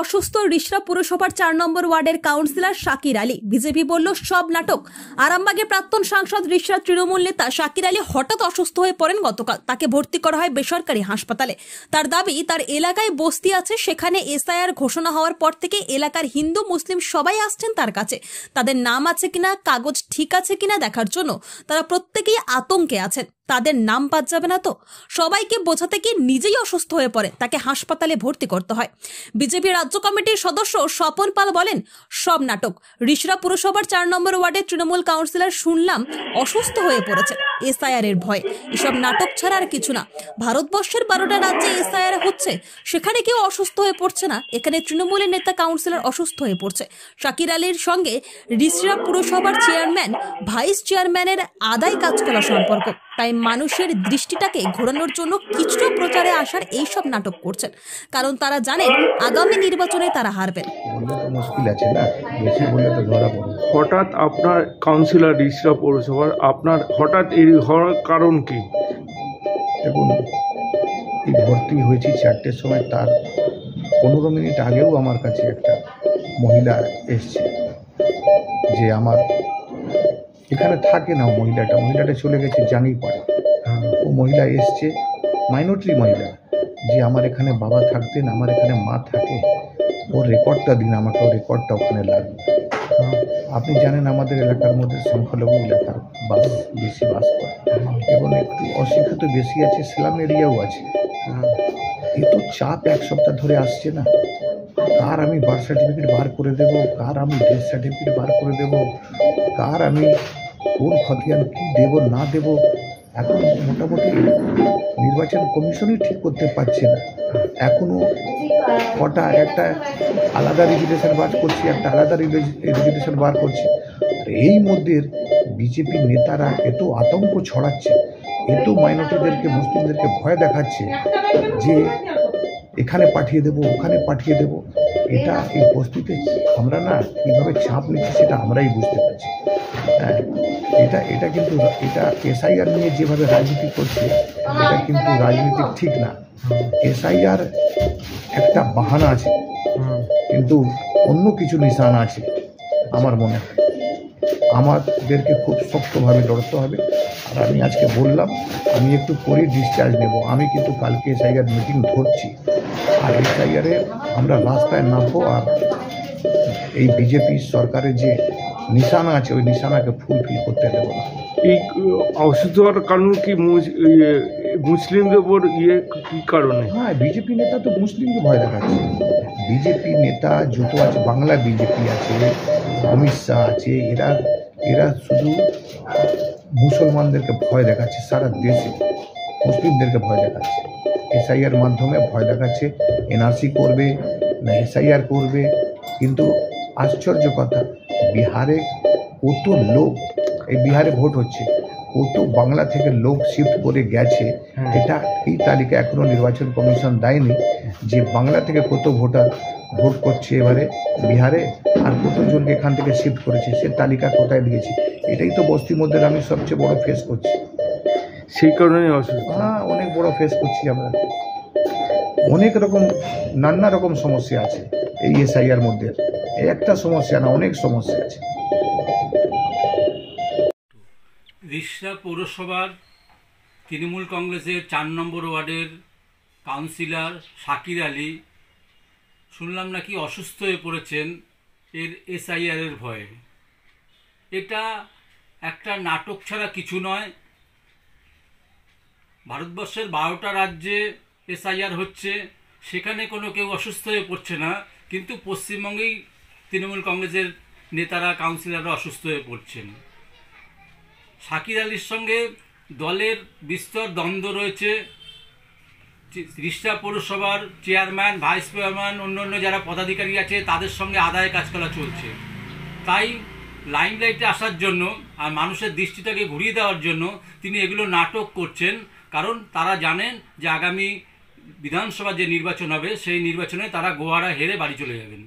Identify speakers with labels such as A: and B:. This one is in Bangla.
A: অসুস্থ রিষড়া পুরসভার 4 নম্বর ওয়ার্ডের কাউন্সিলর শাকির আলী। বিজেপি বলল সব নাটক। আরামবাগের প্রাক্তন সাংসদ রিষড়া তৃণমূল নেতা শাকির আলী হঠাৎ অসুস্থ হয়ে পড়েন গতকাল। তাকে ভর্তি করা হয় বেসরকারি হাসপাতালে। তার দাবি, তার এলাকায় বস্তি আছে, সেখানে এসআইআর ঘোষণা হওয়ার পর থেকে এলাকার হিন্দু মুসলিম সবাই আসছেন তার কাছে। তাদের নাম আছে কিনা, কাগজ ঠিক আছে কিনা দেখার জন্য তারা প্রত্যেকেই আতঙ্কে আছেন। তাদের নাম বাদ যাবে না তো? সবাইকে বোঝাতে গিয়ে নিজেই অসুস্থ হয়ে পড়ে, তাকে হাসপাতালে ভর্তি করতে হয়। বিজেপি রাজ্য কমিটির সদস্য স্বপন পাল বলেন, সব নাটক। রিষড়া পুরসভার 4 নম্বর ওয়ার্ডের তৃণমূল কাউন্সিলর শুনলাম অসুস্থ হয়ে পড়েছেন এসআইআর এর ভয়ে। এসব নাটক ছাড়া আর কিছু না। ভারতবর্ষের 12টা রাজ্যে এসআইআর হচ্ছে, সেখানে কেউ অসুস্থ হয়ে পড়ছে না। এখানে তৃণমূলের নেতা কাউন্সিলর অসুস্থ হয়ে পড়ছে। শাকির আলীর সঙ্গে রিষড়া পুরসভার চেয়ারম্যান, ভাইস চেয়ারম্যানের আদায় কাজ করা সম্পর্ক। তাই মানুষের দৃষ্টিটাকে ঘোরানোর জন্য কিছুটা প্রচারে আসার এইসব নাটক করছেন, কারণ তারা জানেন আগামী নির্বাচনে তারা হারবেন।
B: হঠাৎ আপনার কাউন্সিলর রিষড়া পৌরসভার, আপনার হঠাৎ এই হওয়ার কারণ কি?
C: দেখুন, এই ভর্তি হয়েছি 4টের সময়, তার 15 মিনিট আগেও আমার কাছে একটা মহিলা এসছে যে আমার এখানে থাকে না। মহিলাটা চলে গেছে জানি পাড়া। ও মহিলা এসছে, মাইনরিটি মহিলা, যে আমার এখানে বাবা থাকতেন, আমার এখানে মা থাকে, ওর রেকর্ডটা দিন আমাকে, ওর রেকর্ডটা ওখানে লাগবে। আপনি জানেন আমাদের এলাকার মধ্যে সংখ্যালঘু এলাকার বেশি বাস করে এবং একটু অশিক্ষিত বেশি আছে, স্লাম এরিয়াও আছে। এ তো চাপ 1 সপ্তাহ ধরে আসছে না। কার আমি বার্থ সার্টিফিকেট বার করে দেব, কার আমি ডেথ সার্টিফিকেট বার করে দেব, কার আমি কোন খতিয়ান কী দেব না দেব, এখন মোটামুটি নির্বাচন কমিশনই ঠিক করতে পারছে না। এখনও কটা একটা আলাদা রেজুলেশন বার করছি, একটা আলাদা রেজুলেশন বার করছি। আর এই মধ্যে বিজেপি নেতারা এত আতঙ্ক ছড়াচ্ছে, এত মাইনরিটিদেরকে, মুসলিমদেরকে ভয় দেখাচ্ছে যে এখানে পাঠিয়ে দেব, ওখানে পাঠিয়ে দেব। এটা এই বস্তিতে আমরা না কীভাবে চাপ নিচ্ছি সেটা আমরাই বুঝতে পারছি। হ্যাঁ, এটা কিন্তু এটা এসআইআর নিয়ে যেভাবে রাজনীতি করছে, এটা কিন্তু রাজনীতি ঠিক না। এসআইআর একটা বাহানা আছে, কিন্তু অন্য কিছু নিশানা আছে। আমার মনে হয় আমাদেরকে খুব শক্তভাবে লড়তে হবে। আর আমি আজকে বললাম আমি একটু পরে ডিসচার্জ নেব। আমি কিন্তু কালকে এসআইআর মিটিং ধরছি, আর এসআইআরে আমরা রাস্তায় নামবো। আর এই বিজেপি সরকারের যে নিশানা আছে, ওই নিশানাকে ফুলফিল করতে দেবো না।
B: এই অসুস্থ হওয়ার কারণ কি মুসলিমদের উপর কী কারণে?
C: হ্যাঁ, বিজেপি নেতা তো মুসলিমকে ভয় দেখাচ্ছে। বিজেপি নেতা যত আছে, বাংলা বিজেপি আছে, অমিত শাহ আছে, এরা শুধু মুসলমানদেরকে ভয় দেখাচ্ছে, সারা দেশে মুসলিমদেরকে ভয় দেখাচ্ছে। এসআইআর মাধ্যমে ভয় দেখাচ্ছে, এনআরসি করবে না এসআইআর করবে। কিন্তু আশ্চর্য কথা, বিহারে কত লোক, এই বিহারে ভোট হচ্ছে, কত বাংলা থেকে লোক শিফট করে গেছে। এটা এই তালিকা এখনও নির্বাচন কমিশন দেয়নি যে বাংলা থেকে কত ভোটার ভোট করছে এবারে বিহারে, আর কতজনকে এখান থেকে শিফট করেছে সে তালিকা কোথায় দিয়েছে। এটাই তো বস্তির মধ্যে আমি সবচেয়ে বড় ফেস করছি।
B: সেই কারণে অসুস্থ।
C: হ্যাঁ, অনেক বড় ফেস করছি আমরা। অনেক রকম নানা রকম সমস্যা আছে এই এসআইআর মধ্যে। একটা সমস্যা না, অনেক সমস্যা আছে।
D: রিষড়া পৌরসভার তৃণমূল কংগ্রেসের 4 নম্বর ওয়ার্ডের কাউন্সিলর শাকির আলী শুনলাম নাকি অসুস্থ হয়ে পড়েছেন এসআইআরের ভয়ে। এটা একটা নাটক ছাড়া কিছু নয়। ভারতবর্ষের 12টা রাজ্যে এসআইআর হচ্ছে, সেখানে কোনো কেউ অসুস্থ হয়ে পড়ছে না, কিন্তু পশ্চিমবঙ্গেই তৃণমূল কংগ্রেসের নেতারা, কাউন্সিলররা অসুস্থ হয়ে পড়ছেন। শাকির আলীর সঙ্গে দলের বিস্তর দ্বন্দ্ব রয়েছে। রিষড়া পৌরসভার চেয়ারম্যান, ভাইস চেয়ারম্যান, অন্য যারা পদাধিকারী আছে তাদের সঙ্গে আদায় কাজ করা চলছে। তাই লাইমলাইটে আসার জন্য আর মানুষের দৃষ্টিটাকে ঘুরিয়ে দেওয়ার জন্য তিনি এগুলো নাটক করছেন, কারণ তারা জানেন যে আগামী বিধানসভা যে নির্বাচন হবে সেই নির্বাচনে তারা গোয়ারা হেরে বাড়ি চলে যাবেন।